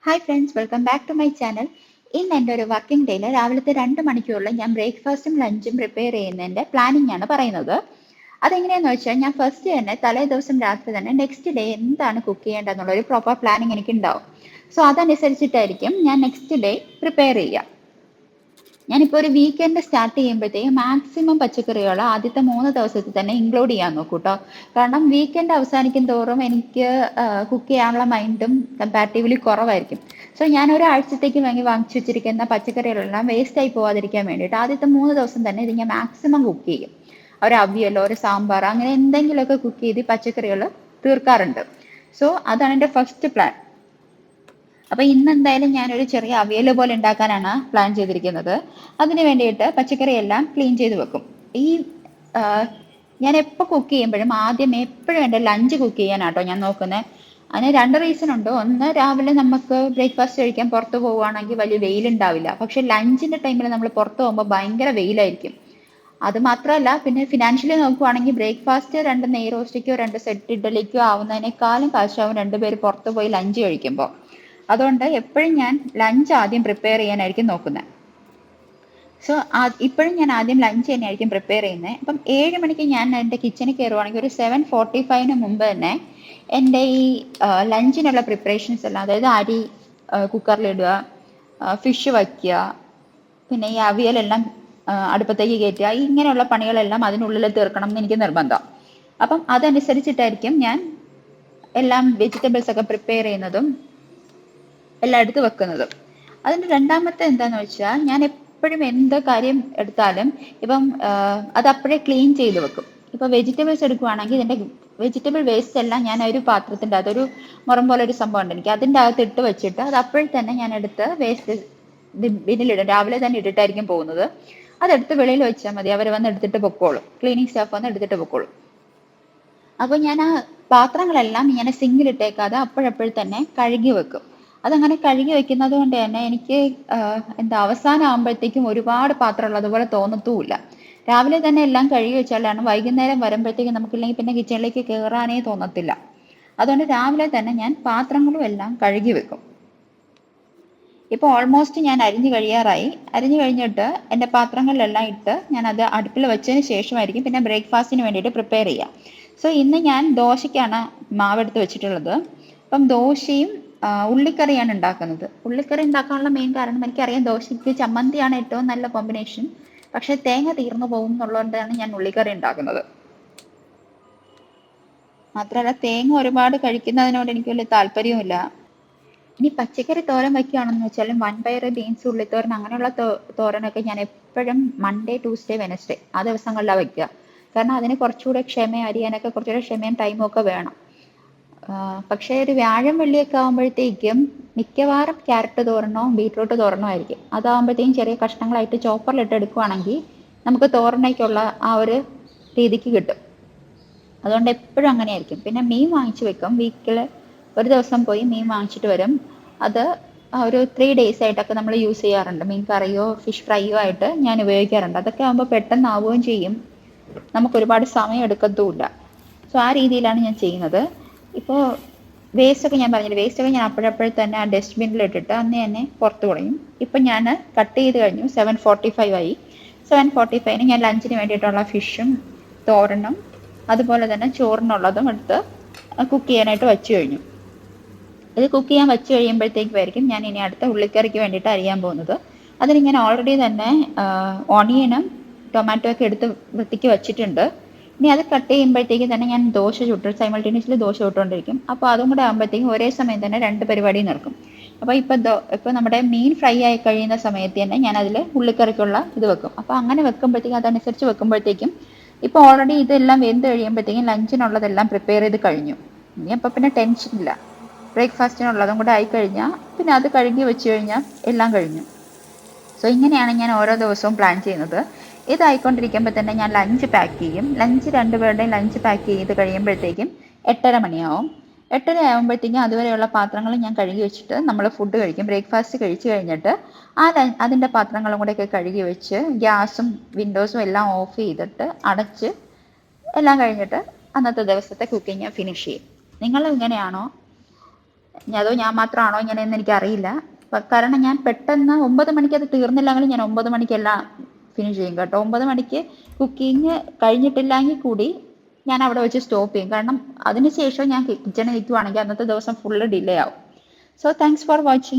Hi friends, welcome back to my channel. ഇന്ന് എൻ്റെ ഒരു വർക്കിംഗ് ഡേയിൽ രാവിലത്തെ 2 മണിക്കൂറിൽ ഞാൻ ബ്രേക്ക്ഫാസ്റ്റും ലഞ്ചും പ്രിപ്പയർ ചെയ്യുന്നതിൻ്റെ പ്ലാനിങ് ആണ് പറയുന്നത്. അതെങ്ങനെയാണെന്ന് വെച്ചാൽ ഞാൻ ഫസ്റ്റ് തന്നെ തലേ ദിവസം രാത്രി തന്നെ നെക്സ്റ്റ് ഡേ എന്താണ് കുക്ക് ചെയ്യേണ്ടതെന്നുള്ളൊരു പ്രോപ്പർ പ്ലാനിങ് എനിക്ക് ഉണ്ടാവും. സോ അതനുസരിച്ചിട്ടായിരിക്കും ഞാൻ നെക്സ്റ്റ് ഡേ പ്രിപ്പയർ ചെയ്യുക. ഞാനിപ്പോൾ ഒരു വീക്കെൻഡ് സ്റ്റാർട്ട് ചെയ്യുമ്പോഴത്തേക്കും മാക്സിമം പച്ചക്കറികൾ ആദ്യത്തെ 3 ദിവസത്തിൽ തന്നെ ഇൻക്ലൂഡ് ചെയ്യാൻ നോക്കും കേട്ടോ. കാരണം വീക്കെൻഡ് അവസാനിക്കും തോറും എനിക്ക് കുക്ക് ചെയ്യാനുള്ള മൈൻഡും കമ്പാരിറ്റീവ്ലി കുറവായിരിക്കും. സോ ഞാൻ ഒരാഴ്ചത്തേക്ക് വാങ്ങിച്ചു വെച്ചിരിക്കുന്ന പച്ചക്കറികളെല്ലാം വേസ്റ്റ് ആയി പോകാതിരിക്കാൻ വേണ്ടിയിട്ട് ആദ്യത്തെ 3 ദിവസം തന്നെ ഇത് ഞാൻ മാക്സിമം കുക്ക് ചെയ്യും. ഒരു അവിയലോ ഒരു സാമ്പാർ അങ്ങനെ എന്തെങ്കിലുമൊക്കെ കുക്ക് ചെയ്ത് പച്ചക്കറികൾ തീർക്കാറുണ്ട്. സോ അതാണ് എൻ്റെ ഫസ്റ്റ് പ്ലാൻ. അപ്പൊ ഇന്ന് എന്തായാലും ഞാനൊരു ചെറിയ അവിയൽ പോലെ ഉണ്ടാക്കാനാണ് പ്ലാൻ ചെയ്തിരിക്കുന്നത്. അതിന് വേണ്ടിയിട്ട് പച്ചക്കറി എല്ലാം ക്ലീൻ ചെയ്ത് വെക്കും. ഈ ഞാൻ എപ്പോൾ കുക്ക് ചെയ്യുമ്പോഴും ആദ്യം എപ്പോഴും എൻ്റെ ലഞ്ച് കുക്ക് ചെയ്യാനാട്ടോ ഞാൻ നോക്കുന്നത്. അതിന് 2 റീസൺ ഉണ്ട്. ഒന്ന്, രാവിലെ നമുക്ക് ബ്രേക്ക്ഫാസ്റ്റ് കഴിക്കാൻ പുറത്ത് പോവുകയാണെങ്കിൽ വലിയ വെയിലുണ്ടാവില്ല. പക്ഷെ ലഞ്ചിന്റെ ടൈമിൽ നമ്മൾ പുറത്ത് പോകുമ്പോൾ ഭയങ്കര വെയിലായിരിക്കും. അത് മാത്രമല്ല, പിന്നെ ഫിനാൻഷ്യലി നോക്കുവാണെങ്കിൽ ബ്രേക്ക്ഫാസ്റ്റ് 2 നെയ് റോസ്റ്റിക്കോ 2 സെറ്റ് ഇഡ്ഡലിക്കോ ആവുന്നതിനേക്കാളും കാശാവും 2 പേര് പുറത്ത് പോയി ലഞ്ച് കഴിക്കുമ്പോൾ. അതുകൊണ്ട് എപ്പോഴും ഞാൻ ലഞ്ച് ആദ്യം പ്രിപ്പയർ ചെയ്യാനായിരിക്കും നോക്കുന്നത്. സോ ഇപ്പോഴും ഞാൻ ആദ്യം ലഞ്ച് തന്നെയായിരിക്കും പ്രിപ്പയർ ചെയ്യുന്നത്. അപ്പം 7 മണിക്ക് ഞാൻ എൻ്റെ കിച്ചണിൽ കയറുവാണെങ്കിൽ ഒരു 7:45 മുമ്പ് തന്നെ എൻ്റെ ഈ ലഞ്ചിനുള്ള പ്രിപ്പറേഷൻസ് എല്ലാം, അതായത് അരി കുക്കറിലിടുക, ഫിഷ് വയ്ക്കുക, പിന്നെ ഈ അവിയലെല്ലാം അടുപ്പത്തേക്ക് കയറ്റുക, ഇങ്ങനെയുള്ള പണികളെല്ലാം അതിനുള്ളിൽ തീർക്കണം എന്ന് എനിക്ക് നിർബന്ധം. അപ്പം അതനുസരിച്ചിട്ടായിരിക്കും ഞാൻ എല്ലാം വെജിറ്റബിൾസ് ഒക്കെ പ്രിപ്പയർ ചെയ്യുന്നതും എല്ലാം എടുത്ത് വെക്കുന്നതും. അതിൻ്റെ രണ്ടാമത്തെ എന്താന്ന് വെച്ചാൽ, ഞാൻ എപ്പോഴും എന്ത് കാര്യം എടുത്താലും ഇപ്പം അത് അപ്പോഴേ ക്ലീൻ ചെയ്ത് വെക്കും. ഇപ്പൊ വെജിറ്റബിൾസ് എടുക്കുവാണെങ്കിൽ ഇതിന്റെ വെജിറ്റബിൾ വേസ്റ്റ് എല്ലാം ഞാൻ ഒരു പാത്രത്തിൻ്റെ അതൊരു മുറം പോലെ ഒരു സംഭവം ഉണ്ട് എനിക്ക്, അതിൻ്റെ അകത്ത് ഇട്ട് വെച്ചിട്ട് അത് അപ്പോഴും തന്നെ ഞാൻ എടുത്ത് വേസ്റ്റ് ബിന്നിലിടും. രാവിലെ തന്നെ ഇട്ടിട്ടായിരിക്കും പോകുന്നത്. അതെടുത്ത് വെളിയിൽ വെച്ചാൽ മതി, അവർ വന്ന് എടുത്തിട്ട് പൊക്കോളും. ക്ലീനിങ് സ്റ്റാഫ് വന്ന് എടുത്തിട്ട് പൊക്കോളും. അപ്പൊ ഞാൻ ആ പാത്രങ്ങളെല്ലാം ഇങ്ങനെ സിങ്കിലിട്ടേക്കാതെ അപ്പോഴപ്പോഴും തന്നെ കഴുകി വെക്കും. അതങ്ങനെ കഴുകി വെക്കുന്നത് കൊണ്ട് തന്നെ എനിക്ക് എന്താ അവസാനം ആകുമ്പോഴത്തേക്കും ഒരുപാട് പാത്രം ഉള്ളതുപോലെ തോന്നത്തുമില്ല. രാവിലെ തന്നെ എല്ലാം കഴുകി വെച്ചാലാണ് വൈകുന്നേരം വരുമ്പോഴത്തേക്കും നമുക്കില്ലെങ്കിൽ പിന്നെ കിച്ചണിലേക്ക് കയറാനേ തോന്നത്തില്ല. അതുകൊണ്ട് രാവിലെ തന്നെ ഞാൻ പാത്രങ്ങളും എല്ലാം കഴുകി വെക്കും. ഇപ്പോൾ ഓൾമോസ്റ്റ് ഞാൻ അരിഞ്ഞു കഴിയാറായി. അരിഞ്ഞു കഴിഞ്ഞിട്ട് എൻ്റെ പാത്രങ്ങളിലെല്ലാം ഇട്ട് ഞാൻ അത് അടുപ്പിൽ വെച്ചതിന് ശേഷമായിരിക്കും പിന്നെ ബ്രേക്ക്ഫാസ്റ്റിന് വേണ്ടിയിട്ട് പ്രിപ്പയർ ചെയ്യുക. സോ ഇന്ന് ഞാൻ ദോശയ്ക്കാണ് മാവെടുത്ത് വെച്ചിട്ടുള്ളത്. അപ്പം ദോശയും ഉള്ളിക്കറിയാണ് ഉണ്ടാക്കുന്നത്. ഉള്ളിക്കറി ഉണ്ടാക്കാനുള്ള മെയിൻ കാരണം, എനിക്കറിയാം ദോശയ്ക്ക് ചമ്മന്തിയാണ് ഏറ്റവും നല്ല കോമ്പിനേഷൻ. പക്ഷെ തേങ്ങ തീർന്നു പോകും എന്നുള്ളതുകൊണ്ടാണ് ഞാൻ ഉള്ളിക്കറി ഉണ്ടാക്കുന്നത്. മാത്രമല്ല, തേങ്ങ ഒരുപാട് കഴിക്കുന്നതിനോട് എനിക്ക് വലിയ താല്പര്യവുമില്ല. ഇനി പച്ചക്കറി തോരൻ വയ്ക്കുകയാണെന്ന് വെച്ചാലും വൻപയർ, ബീൻസ്, ഉള്ളിത്തോരൻ അങ്ങനെയുള്ള തോരനൊക്കെ ഞാൻ എപ്പോഴും മൺഡേ, ട്യൂസ്ഡേ, വെനസ്ഡേ ആ ദിവസങ്ങളിലാണ് വയ്ക്കുക. കാരണം അതിന് കുറച്ചുകൂടെ അരിയാനൊക്കെ കുറച്ചുകൂടെ ക്ഷമയും ടൈമും ഒക്കെ വേണം. പക്ഷേ ഒരു വ്യാഴം വെള്ളിയൊക്കെ ആകുമ്പോഴത്തേക്കും മിക്കവാറും ക്യാരറ്റ് തോരനോ ബീട്രൂട്ട് തോരനോ ആയിരിക്കും. അതാകുമ്പോഴത്തേക്കും ചെറിയ കഷ്ണങ്ങളായിട്ട് ചോപ്പറിലിട്ട് എടുക്കുവാണെങ്കിൽ നമുക്ക് തോരനയ്ക്കുള്ള ആ ഒരു രീതിക്ക് കിട്ടും. അതുകൊണ്ട് എപ്പോഴും അങ്ങനെയായിരിക്കും. പിന്നെ മീൻ വാങ്ങിച്ചു വെക്കും. വീക്കിൽ ഒരു ദിവസം പോയി മീൻ വാങ്ങിച്ചിട്ട് വരും. അത് ഒരു 3 days ആയിട്ടൊക്കെ നമ്മൾ യൂസ് ചെയ്യാറുണ്ട്. മീൻ കറിയോ ഫിഷ് ഫ്രൈയോ ആയിട്ട് ഞാൻ ഉപയോഗിക്കാറുണ്ട്. അതൊക്കെ ആകുമ്പോൾ പെട്ടെന്ന് ആവുകയും ചെയ്യും, നമുക്ക് ഒരുപാട് സമയം എടുക്കത്തുമില്ല. സോ ആ രീതിയിലാണ് ഞാൻ ചെയ്യുന്നത്. ഇപ്പോൾ വേസ്റ്റൊക്കെ ഞാൻ പറഞ്ഞില്ല, വേസ്റ്റൊക്കെ ഞാൻ അപ്പോഴപ്പോഴും തന്നെ ആ ഡസ്റ്റ്ബിന്നിൽ ഇട്ടിട്ട് അന്ന് തന്നെ പുറത്ത് കളയും. ഇപ്പം ഞാൻ കട്ട് ചെയ്ത് കഴിഞ്ഞു. 7:45 ആയി. 7:45 ഞാൻ ലഞ്ചിന് വേണ്ടിയിട്ടുള്ള ഫിഷും തോരനും അതുപോലെ തന്നെ ചോറിനുള്ളതും എടുത്ത് കുക്ക് ചെയ്യാനായിട്ട് വെച്ച് കഴിഞ്ഞു. ഇത് കുക്ക് ചെയ്യാൻ വെച്ച് കഴിയുമ്പോഴത്തേക്കുമായിരിക്കും ഞാൻ ഇനി അടുത്ത ഉള്ളിക്കറിക്ക് വേണ്ടിയിട്ട് അരിയാൻ പോകുന്നത്. അതിന് ഞാൻ ഓൾറെഡി തന്നെ ഓണിയനും ടൊമാറ്റോ ഒക്കെ എടുത്ത് വൃത്തിക്ക് വെച്ചിട്ടുണ്ട്. ഇനി അത് കട്ട് ചെയ്യുമ്പോഴത്തേക്കും തന്നെ ഞാൻ സൈമൾട്ടേനിയസ്ലി ദോശ ചുട്ടുകൊണ്ടിരിക്കും. അപ്പോൾ അതും കൂടെ ആകുമ്പോഴത്തേക്കും ഒരേ സമയം തന്നെ 2 പരിപാടി നടക്കും. അപ്പോൾ ഇപ്പോൾ നമ്മുടെ മീൻ ഫ്രൈ ആയി കഴിയുന്ന സമയത്ത് തന്നെ ഞാൻ അതിൽ ഉള്ളിക്കറിക്കുള്ള ഇത് വെക്കും. അപ്പോൾ അങ്ങനെ വെക്കുമ്പോഴത്തേക്കും അതനുസരിച്ച് വെക്കുമ്പോഴത്തേക്കും ഇപ്പോൾ ഓൾറെഡി ഇതെല്ലാം വെന്ത് കഴിയുമ്പോഴത്തേക്കും ലഞ്ചിനുള്ളതെല്ലാം പ്രിപ്പയർ ചെയ്ത് കഴിഞ്ഞു. ഇനി അപ്പോൾ പിന്നെ ടെൻഷൻ ഇല്ല. ബ്രേക്ക്ഫാസ്റ്റിനുള്ളതും കൂടെ ആയിക്കഴിഞ്ഞാൽ പിന്നെ അത് കഴുകി വെച്ച് കഴിഞ്ഞാൽ എല്ലാം കഴിഞ്ഞു. സോ ഇങ്ങനെയാണ് ഞാൻ ഓരോ ദിവസവും പ്ലാൻ ചെയ്യുന്നത്. ഇതായിക്കൊണ്ടിരിക്കുമ്പോൾ തന്നെ ഞാൻ ലഞ്ച് പാക്ക് ചെയ്യും. ലഞ്ച് 2 പേരുടെയും ലഞ്ച് പാക്ക് ചെയ്ത് കഴിയുമ്പോഴത്തേക്കും 8:30 മണിയാവും. 8:30 ആകുമ്പോഴത്തേക്കും അതുവരെയുള്ള പാത്രങ്ങൾ ഞാൻ കഴുകി വെച്ചിട്ട് നമ്മൾ ഫുഡ് കഴിക്കും. ബ്രേക്ക്ഫാസ്റ്റ് കഴിച്ച് കഴിഞ്ഞിട്ട് അതിൻ്റെ പാത്രങ്ങളും കൂടെയൊക്കെ കഴുകി വെച്ച് ഗ്യാസും വിൻഡോസും എല്ലാം ഓഫ് ചെയ്തിട്ട് അടച്ച് എല്ലാം കഴിഞ്ഞിട്ട് അന്നത്തെ ദിവസത്തെ കുക്കിംഗ് ഫിനിഷ് ചെയ്യും. നിങ്ങൾ ഇങ്ങനെയാണോ? അതോ ഞാൻ മാത്രമാണോ ഇങ്ങനെയെന്ന് എനിക്കറിയില്ല. കാരണം ഞാൻ പെട്ടെന്ന് 9 മണിക്ക് അത് തീർന്നില്ലെങ്കിൽ ഞാൻ 9 മണിക്കെല്ലാം ഫിനിഷ് ചെയ്യും കേട്ടോ. 9 മണിക്ക് കുക്കിംഗ് കഴിഞ്ഞിട്ടില്ലെങ്കിൽ കൂടി ഞാൻ അവിടെ വെച്ച് സ്റ്റോപ്പ് ചെയ്യും. കാരണം അതിനുശേഷം ഞാൻ കിച്ചണിൽ നിൽക്കുവാണെങ്കിൽ അന്നത്തെ ദിവസം ഫുള്ള് ഡിലേ ആവും. So thanks for watching.